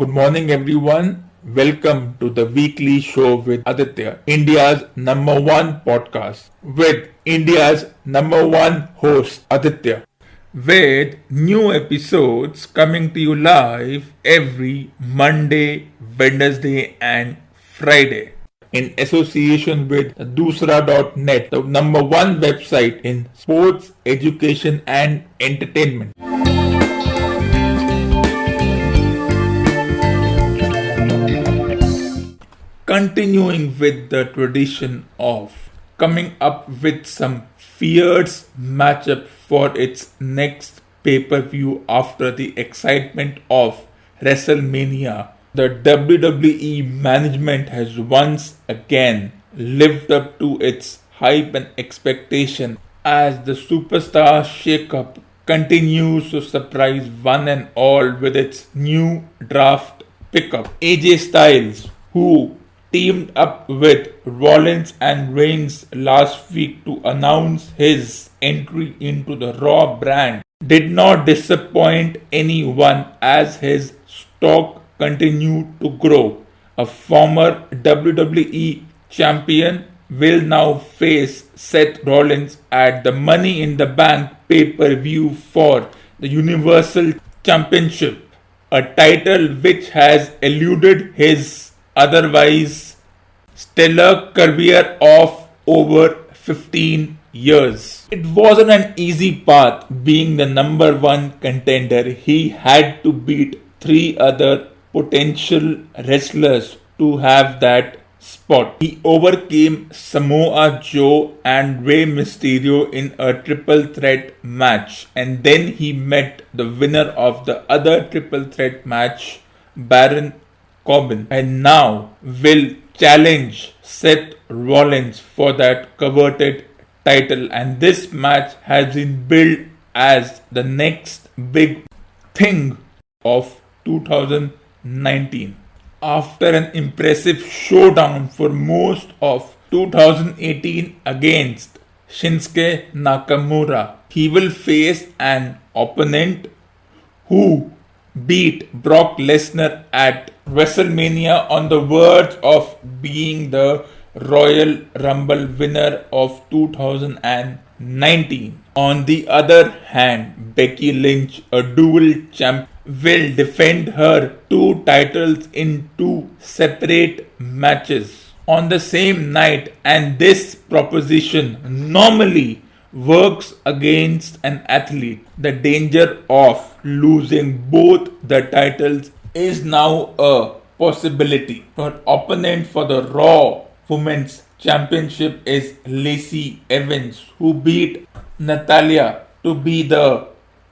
Good morning, everyone. Welcome to the weekly show with Aditya, India's number one podcast, with India's number one host, Aditya, with new episodes coming to you live every Monday, Wednesday, and Friday. In association with Dusra.net, the number one website in sports, education, and entertainment. Continuing with the tradition of coming up with some fierce matchup for its next pay-per-view after the excitement of WrestleMania, the WWE management has once again lived up to its hype and expectation as the superstar shakeup continues to surprise one and all with its new draft pickup. AJ Styles, who teamed up with Rollins and Reigns last week to announce his entry into the Raw brand, did not disappoint anyone as his stock continued to grow. A former WWE champion will now face Seth Rollins at the Money in the Bank pay-per-view for the Universal Championship, a title which has eluded his otherwise stellar career of over 15 years. It wasn't an easy path being the number one contender. He had to beat three other potential wrestlers to have that spot. He overcame Samoa Joe and Rey Mysterio in a triple threat match, and then he met the winner of the other triple threat match, Baron Corbin, and now will challenge Seth Rollins for that coveted title. And this match has been billed as the next big thing of 2019. After an impressive showdown for most of 2018 against Shinsuke Nakamura, he will face an opponent who beat Brock Lesnar at WrestleMania on the verge of being the Royal Rumble winner of 2019. On the other hand, Becky Lynch, a dual champ, will defend her two titles in two separate matches on the same night, and this proposition normally works against an athlete. The danger of losing both the titles is now a possibility. Her opponent for the Raw Women's Championship is Lacey Evans, who beat Natalya to be the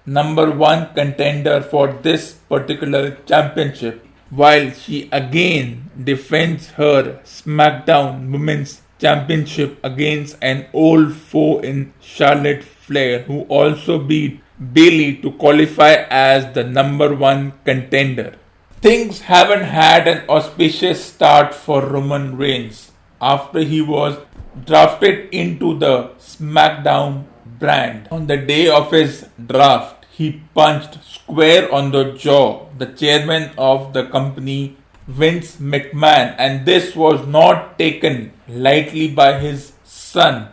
number one contender for this particular championship, while she again defends her SmackDown Women's Championship against an old foe in Charlotte Flair, who also beat Bayley to qualify as the number one contender. Things haven't had an auspicious start for Roman Reigns after he was drafted into the SmackDown brand. On the day of his draft, he punched square on the jaw the chairman of the company, Vince McMahon, and this was not taken lightly by his son.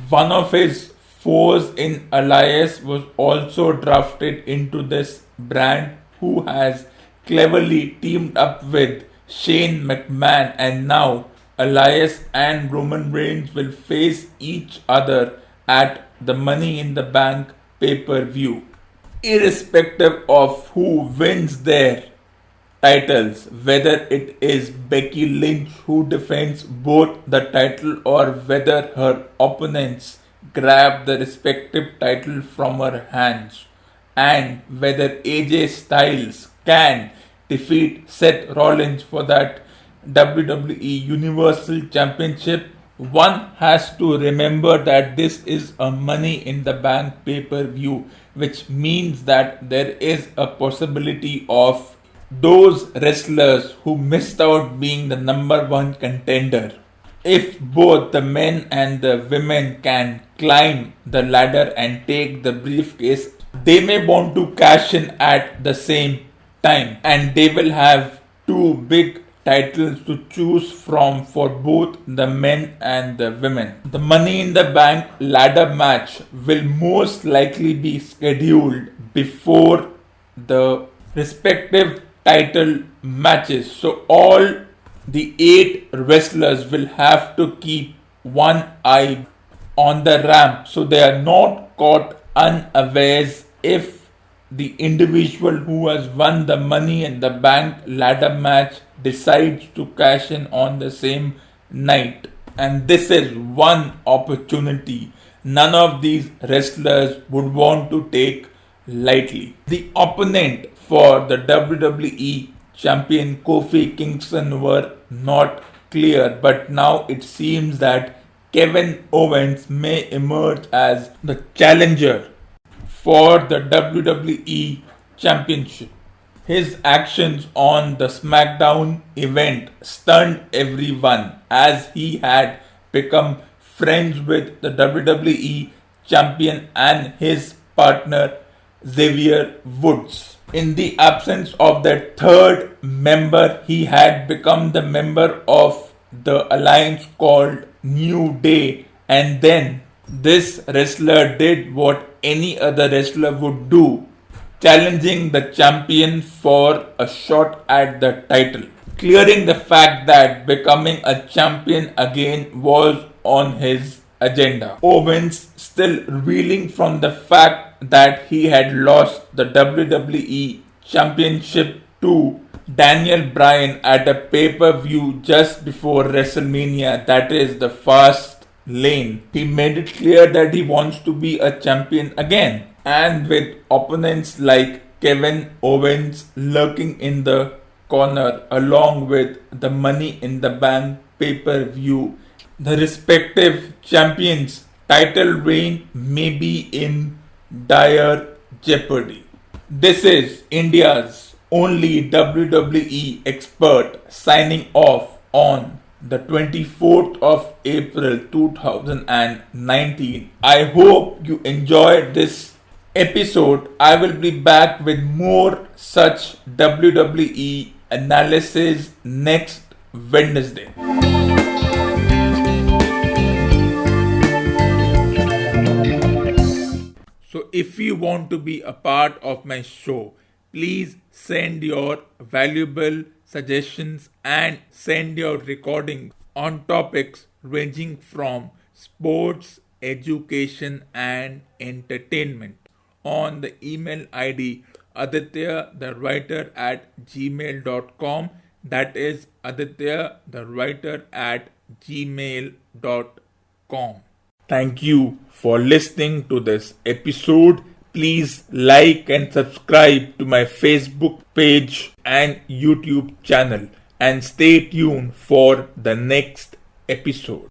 One of his foes in Elias was also drafted into this brand, who has cleverly teamed up with Shane McMahon, and now Elias and Roman Reigns will face each other at the Money in the Bank pay-per-view. Irrespective of who wins their titles, whether it is Becky Lynch who defends both the title or whether her opponents grab the respective title from her hands, and whether AJ Styles can defeat Seth Rollins for that WWE Universal Championship, one has to remember that this is a Money in the Bank pay-per-view, which means that there is a possibility of those wrestlers who missed out being the number one contender. If both the men and the women can climb the ladder and take the briefcase, they may want to cash in at the same time, and they will have two big titles to choose from for both the men and the women. The Money in the Bank ladder match will most likely be scheduled before the respective title matches. So all the 8 wrestlers will have to keep one eye on the ramp so they are not caught unawares if the individual who has won the Money in the Bank ladder match decides to cash in on the same night. And this is one opportunity none of these wrestlers would want to take lightly. The opponent for the WWE champion Kofi Kingston were not clear, but now it seems that Kevin Owens may emerge as the challenger for the WWE Championship. His actions on the SmackDown event stunned everyone as he had become friends with the WWE Champion and his partner Xavier Woods. In the absence of that third member, he had become the member of the alliance called New Day, and then this wrestler did what any other wrestler would do, challenging the champion for a shot at the title, clearing the fact that becoming a champion again was on his agenda. Owens, still reeling from the fact that he had lost the WWE Championship to Daniel Bryan at a pay-per-view just before WrestleMania, that is the Fast Lane. He made it clear that he wants to be a champion again. And with opponents like Kevin Owens lurking in the corner along with the Money in the Bank pay-per-view, the respective champions' title reign may be in dire jeopardy. This is India's only WWE expert signing off on the 24th of April 2019. I hope you enjoyed this episode. I will be back with more such WWE analysis next Wednesday. So if you want to be a part of my show, please send your valuable suggestions and send your recordings on topics ranging from sports, education and entertainment on the email ID Aditya the writer at gmail.com. That is Aditya the writer at gmail.com. Thank you for listening to this episode. Please like and subscribe to my Facebook page and YouTube channel and stay tuned for the next episode.